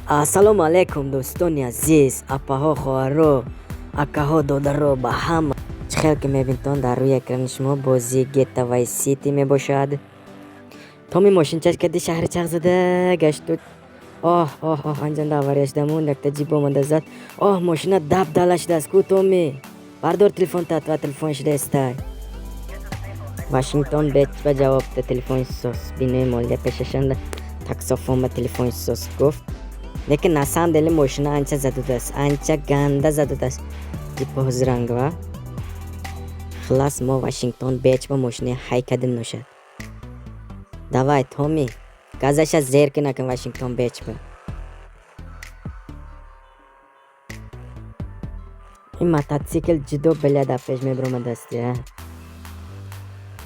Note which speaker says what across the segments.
Speaker 1: ассалому алайкум дӯстони азиз, апаҳо, хоҳаро, акаҳо, додаро ба ҳама. Чӣ хел ки мебинтон дар рӯи экрани шумо бозии GTA Vice City мебошад. Томи мошинчаш кади шаҳри Чағзода гашту. Анҷанда авария шудамун, якта ҷип омада зад. Мошина дабдала шудааст. Ку Томи, бардор телефонтат ва телефон шудастай. Вашингтон беч ба ҷавоб да телефони сос. Бинои молия пешашанда таксофон ба телефони сос гуфт. Лекин на самом деле мошина анча задудааст, анча ганда задудааст. Ҷипо ҳузрангва. Хилас мо Вашингтон беч ба мошина ҳай кадим нӯшад. Давай Томи, газаша зерки накун Вашингтон беч ба. Ин мотоцикл ҷудо беляда пеш мебромадааст я.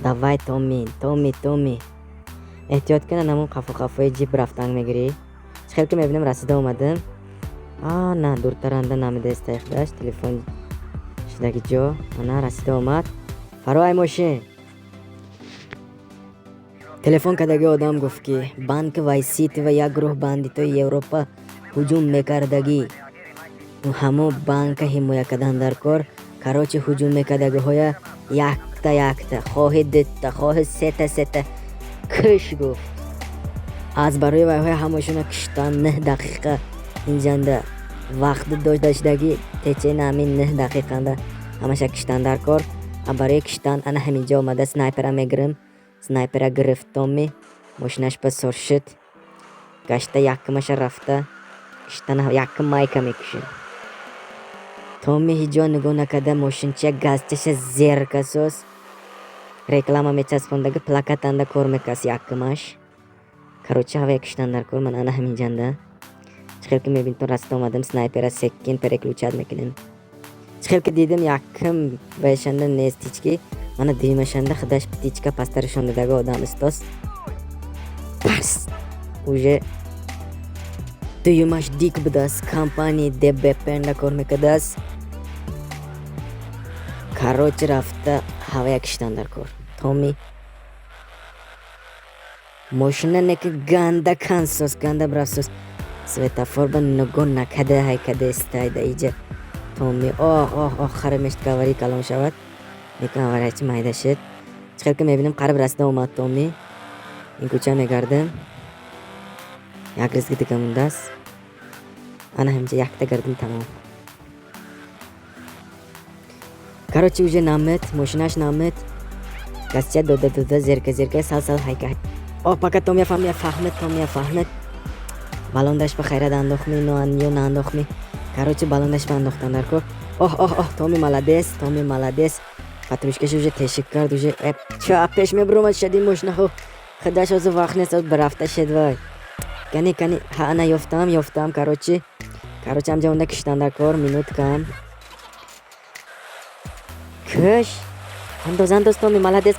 Speaker 1: Давай Томи. Эҳтиёт кун намун қафои ҷип рафтанг мегирӣ. Чӣ хел ки мебинем расида омадим. На дуртаранда намедааст таихдаш телефон шудаги ҷо. Ана расида омад. Фароай мошин. Телефон кадаги одам гуфт ки банки Vice City ва як гурӯҳ бандитои Европа ҳуҷум мекардагӣ. Ҳамо банка ҳимоя кардан дар кор. Карочи ҳуҷум мекардагиҳоя якта, хоҳи дутта, хоҳи сета кӯш гуфт. аз барои вайҳои ҳамошона киштан 9 дақиқа инҷанда вақти доштаги течена ҳамин 9 дақиқанда ҳамаша киштан дар кор. Барои киштан ана ҳаминҷа омада снайпера мегирем. Снайпера гирифт Томи, мошинаш ба сор шуд. Гашта яккамаша рафта киштан яккам майка мекушем. Томи ҳиҷо нигоҳ накарда мошинча газчаша зеркасос реклама мечаспондаги плакатанда кор мекас яккамаш. Короче ҳавая киштан дар кор. Ман ана ҳаминҷанда чӣ хел ки мебинтон раста омадам снайпера секин переключат мекунем. Чӣ хел ки дидим яккам баешанда нест ҳички. Мана дуюмашанда худаш птичка пастар шондадаги одам истост. Пас уже дуюмаш дик будааст. Компанияи ДБПнда кор мекардааст. Короче рафта ҳавая киштан дар кор. Томи мошина неки ганда кансос, ганда брафсос. Светофор ба нигоҳ накада ҳайкада истайда иҷа. Томи охара мешуд ки авария калон шавад. Лекин авариячи майда шуд. Чӣ хел ки мебинем қариб расида омад Томи. Ин кӯча мегардим. Як ризги дига мондааст. Ана ҳаминҷа якта гардим тамом. Короче уже намед, мошинаш намед. Газча дода зерка сал ҳайка. Пока Томи фаҳмид. Балондаш ба хайрат андохми ё наандохми. Короче балондаш ба андохтан дар кор. Томи молодец. Патрушкаш уже тешик кард уже. Ча пеш мебромад шади мошинаҳо. Худаш ҳозир вақт нест барафта шед вай. Кани ана ёфтам короче ҳамҷа онда киштан дар кор минуткам. Кӯш андоз Томи молодец.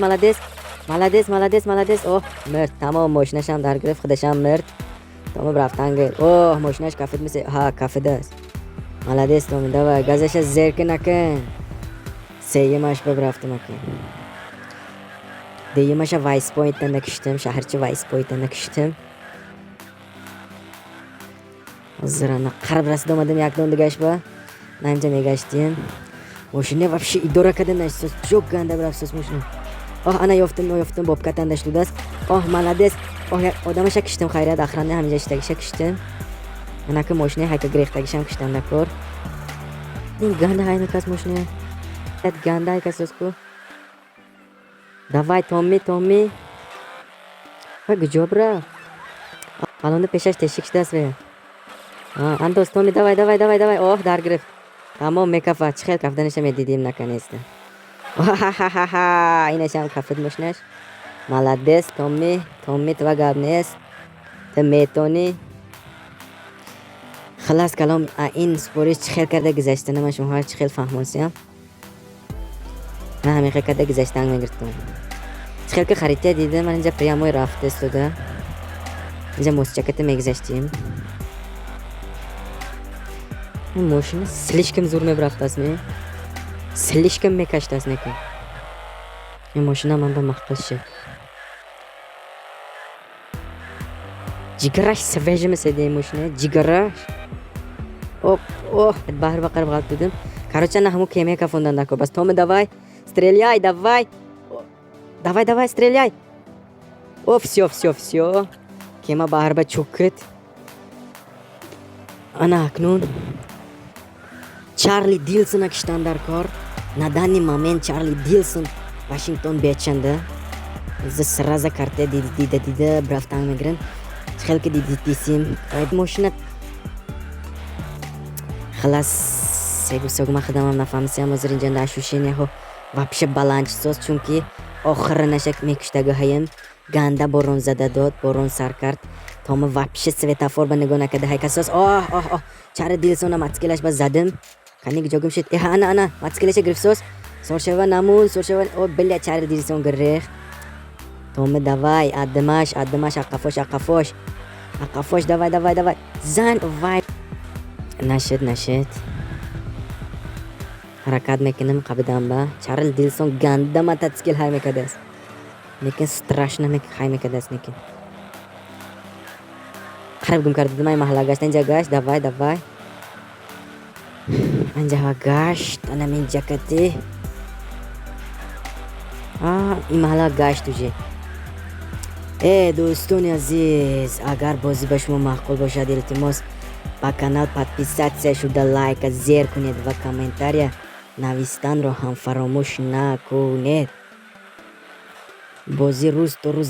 Speaker 1: Мирд тамом мошинашам дар гирифт, худашам мирд. Томи рафтанги. Мошинаш кафед мисе. Кафедааст. Молодец Томи, давай газаша зерки накун. Сеюмаш бибрафтам акун. Дуюмаша Vice Point-анда киштим, шаҳрчи Vice Point-анда киштим. Ҳозир ана қариб расида омадем якдон дигаш ба. Наинҷа мегаштем. Мошина вообще идора карда наштос. Ҷо ганда брафсос мошина. Ана ёфтам бобкатанда шудааст. Молодец. Одамаша киштим хайрат ахранне ҳаминҷа иштагиша киштим. Анаки мошина ҳайка гирехтагишам киштам дар кор. Ин ганда ҳай мекас мошина. Ганда ҳай касос ку. Давай Томи. Куҷо бра? Балонда пешаш тешик шудааст вая. Андоз Томи давай. Дар гирифт. Тамом мекафа. Чӣ хел кафданаша медидим наканеста. Инашам кафед мошинаш. Молодец Томи, тва гап нест. Ты метони. Хилас калом ин спориш чӣ хел карда гузаштана ман шумоҳо чӣ хел фаҳмонсиям. Ҳамин хел карда гузаштанг мегирдам. Чӣ хел ки харития дидам ман инҷа прямой рафта истода. Инҷа мосчаката мегузаштем. Ин мошина слишком зур мебрафтааст ме. Слишком мекаштааст некун. Ин мошина ман ба мақтал шуд. Jigarаш свежий مثل ماشینه jigarаш. اوه بحر بقر بغلط بودم. короче на همون кеме кафондан нако. Бас Том давай. Стреляй, давай. Давай, стреляй. все. Кема баҳр ба чукит. Ана акнун Чарли Дилсон киштан дар кор. На данный момент Чарли Дилсон Вашингтон бечанда. Сразу карте дида брафтан мегирен. Хелки дидисим. Машина خلاص سگو ما خدمم نفهمیدم از اینجا نشوشینه ها вообще баланчсоз чунки охир нашак мекуштаги ҳаем ганда борон зада дод борон сар кард тома вообще светофор ба нигоҳ накарда ҳайкасос чара дилсона мацкилаш ба задим каник ҷогим шид ана мацкилаша гирифсос соршава намун соршава бля чара дилсон гирих тома давай аддамаш ақафош давай зан вай нашид ҳаракат мекунем қабидам ба Чарли Дилсон ганда мотоцикл ҳай мекардааст лекин страшно ҳай мекардааст лекин қариб гум кардидам ай маҳалла гашт инҷа гашт давай инҷаҳа гашт анам инҷа кати ин маҳалла гашт уже дӯстони азиз агар бозӣ ба шумо маъқул бошад илтимос ба канал подписатсия шуда лайка зер кунед ва комментария навистанро ҳам фаромӯш накунед. бозӣ рӯз то рӯз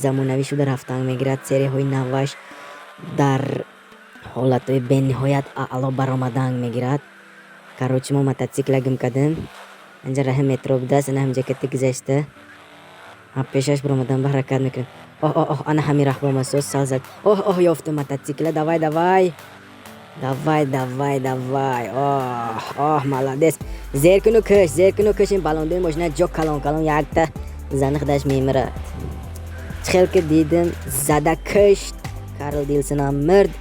Speaker 1: замонавӣ шуда рафтан мегирад. серияҳои наваш дар ҳолатҳои бениҳоят аъло баромадан мегирад. короче мо мотоцикла гум кардем инҷа раҳим метро будааст ана ҳамҷа кати гузашта пешаш баромадан ба ҳаракат мекунем. ана ҳамин раҳбомасоз сал зад ёфтам мотоцикла давай молодец зеркуну кӯш ин балондои мошина ҷо калон якта зани худаш мемирад чхелки дидим зада кӯшт Карл Дилсонам мирд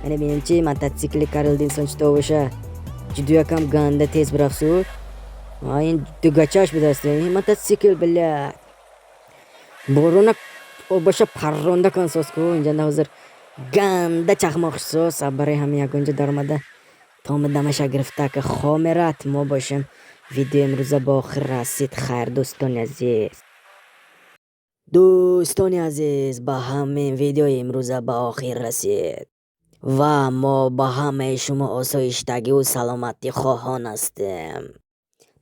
Speaker 1: яъне бинем чи мотоцикли Карл Дилсон чито боша ҷуду якам ганда тез бирафсуд ин дугачаш будааст ин мотоцикл блядь борона боша парронда кан соску инҷанда ҳозир ганда чахмоқсоз барои ҳамин ягонҷа даромада томи дамаша гирифта ки хомерат мо бошем. видео имрӯза ба охир расид. хайр дӯстони азиз ба ҳамин видеои имрӯза ба охир расид ва мо ба ҳамаи шумо осоиштагиву саломатӣ хоҳон ҳастем.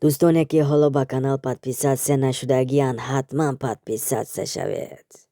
Speaker 1: дӯстоне ки ҳоло ба канал подписатсия нашудагиянд ҳатман подписатсия шавед.